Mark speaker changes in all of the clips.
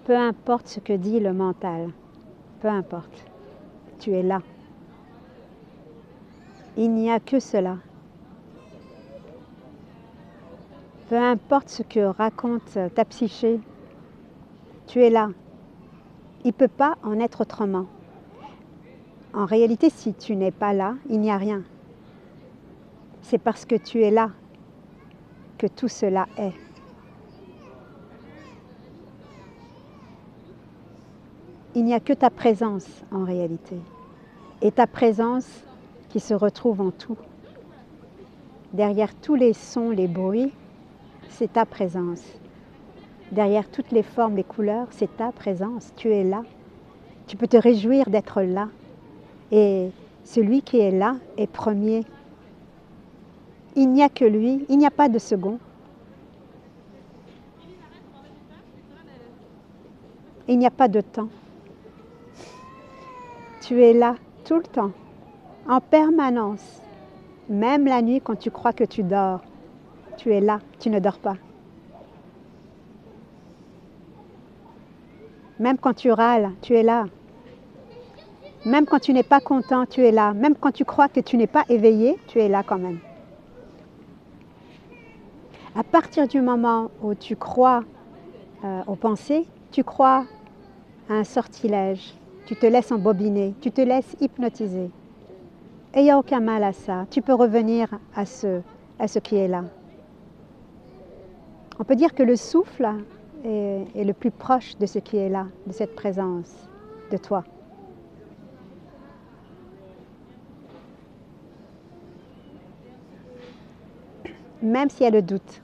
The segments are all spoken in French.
Speaker 1: Peu importe ce que dit le mental, peu importe, tu es là. Il n'y a que cela. Peu importe ce que raconte ta psyché, tu es là. Il ne peut pas en être autrement. En réalité, si tu n'es pas là, il n'y a rien. C'est parce que tu es là que tout cela est. Il n'y a que ta présence en réalité. Et ta présence qui se retrouve en tout. Derrière tous les sons, les bruits, c'est ta présence. Derrière toutes les formes, les couleurs, c'est ta présence. Tu es là. Tu peux te réjouir d'être là. Et celui qui est là est premier. Il n'y a que lui, il n'y a pas de second. Il n'y a pas de temps. Tu es là tout le temps, en permanence. Même la nuit quand tu crois que tu dors, tu es là, tu ne dors pas. Même quand tu râles, tu es là. Même quand tu n'es pas content, tu es là. Même quand tu crois que tu n'es pas éveillé, tu es là quand même. À partir du moment où tu crois aux pensées, tu crois à un sortilège. Tu te laisses embobiner, tu te laisses hypnotiser. Et il n'y a aucun mal à ça. Tu peux revenir à ce qui est là. On peut dire que le souffle est le plus proche de ce qui est là, de cette présence de toi. Même s'il y a le doute,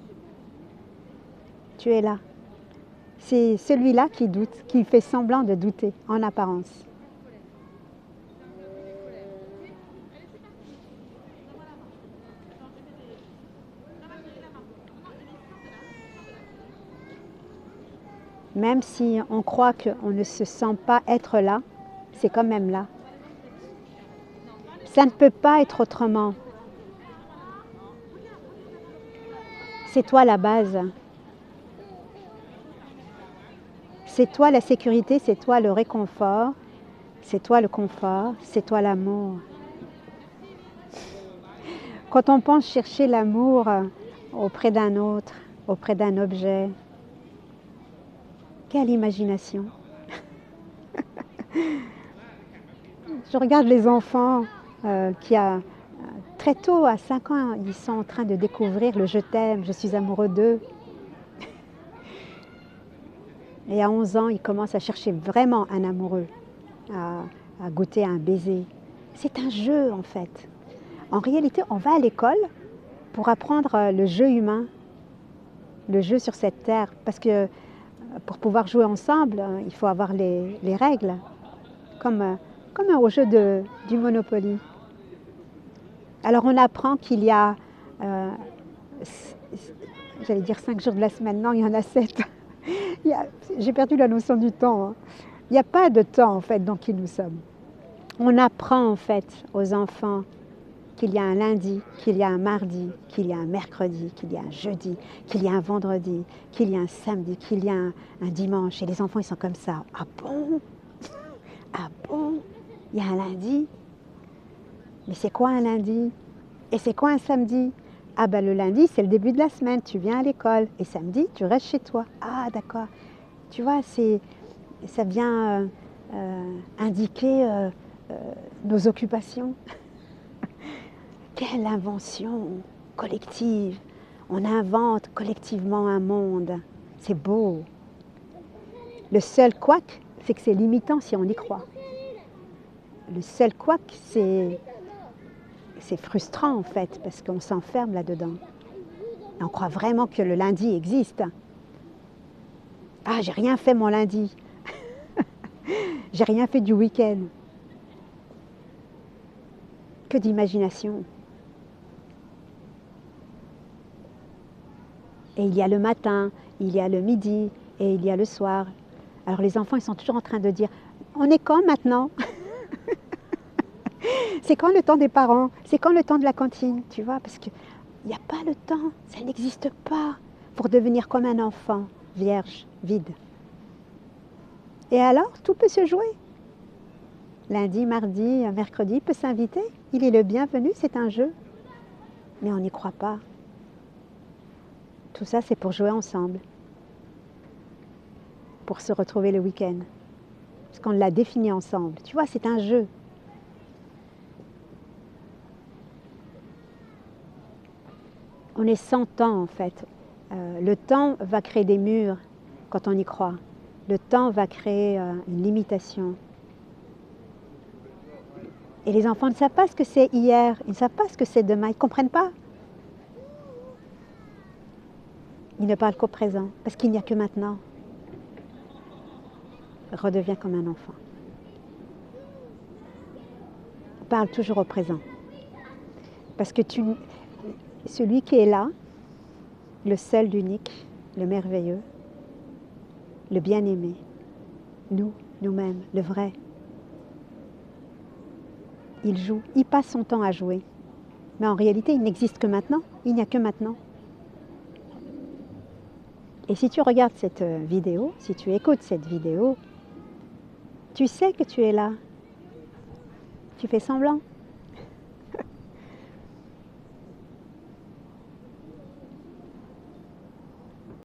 Speaker 1: tu es là. C'est celui-là qui doute, qui fait semblant de douter en apparence. Même si on croit qu'on ne se sent pas être là, c'est quand même là. Ça ne peut pas être autrement. C'est toi la base. C'est toi la sécurité, c'est toi le réconfort, c'est toi le confort, c'est toi l'amour. Quand on pense chercher l'amour auprès d'un autre, auprès d'un objet, quelle imagination! Je regarde les enfants qui, très tôt, à 5 ans, ils sont en train de découvrir le je t'aime, je suis amoureux d'eux. Et à 11 ans, ils commencent à chercher vraiment un amoureux, à goûter un baiser. C'est un jeu en fait. En réalité, on va à l'école pour apprendre le jeu humain, le jeu sur cette terre. Parce que pour pouvoir jouer ensemble, il faut avoir les règles, comme au jeu du Monopoly. Alors on apprend qu'il y a, j'allais dire 5 jours de la semaine, non, il y en a 7. J'ai perdu la notion du temps. Hein. Il n'y a pas de temps en fait dans qui nous sommes. On apprend en fait aux enfants qu'il y a un lundi, qu'il y a un mardi, qu'il y a un mercredi, qu'il y a un jeudi, qu'il y a un vendredi, qu'il y a un samedi, qu'il y a un dimanche. Et les enfants, ils sont comme ça. Ah bon? Ah bon? Il y a un lundi? Mais c'est quoi un lundi? Et c'est quoi un samedi? Ah ben le lundi, c'est le début de la semaine, tu viens à l'école. Et samedi, tu restes chez toi. Ah d'accord. Tu vois, ça vient indiquer nos occupations. Quelle invention collective! On invente collectivement un monde. C'est beau. Le seul couac, c'est que c'est limitant si on y croit. Le seul couac, c'est frustrant en fait, parce qu'on s'enferme là-dedans. Et on croit vraiment que le lundi existe. Ah, j'ai rien fait mon lundi. J'ai rien fait du week-end. Que d'imagination. Et il y a le matin, il y a le midi et il y a le soir. Alors les enfants, ils sont toujours en train de dire « On est quand maintenant ?» C'est quand le temps des parents? C'est quand le temps de la cantine? Tu vois, parce qu'il n'y a pas le temps, ça n'existe pas pour devenir comme un enfant, vierge, vide. Et alors, tout peut se jouer. Lundi, mardi, mercredi, il peut s'inviter. Il est le bienvenu, c'est un jeu. Mais on n'y croit pas. Tout ça, c'est pour jouer ensemble. Pour se retrouver le week-end. Parce qu'on l'a défini ensemble. Tu vois, c'est un jeu. On est 100 ans, en fait. Le temps va créer des murs quand on y croit. Le temps va créer une limitation. Et les enfants ne savent pas ce que c'est hier, ils ne savent pas ce que c'est demain, ils ne comprennent pas. Ils ne parlent qu'au présent, parce qu'il n'y a que maintenant. Redeviens comme un enfant. Parle toujours au présent. Parce que celui qui est là, le seul, l'unique, le merveilleux, le bien-aimé, nous-mêmes, le vrai, il joue, il passe son temps à jouer. Mais en réalité, il n'existe que maintenant, il n'y a que maintenant. Et si tu regardes cette vidéo, si tu écoutes cette vidéo, tu sais que tu es là. Tu fais semblant.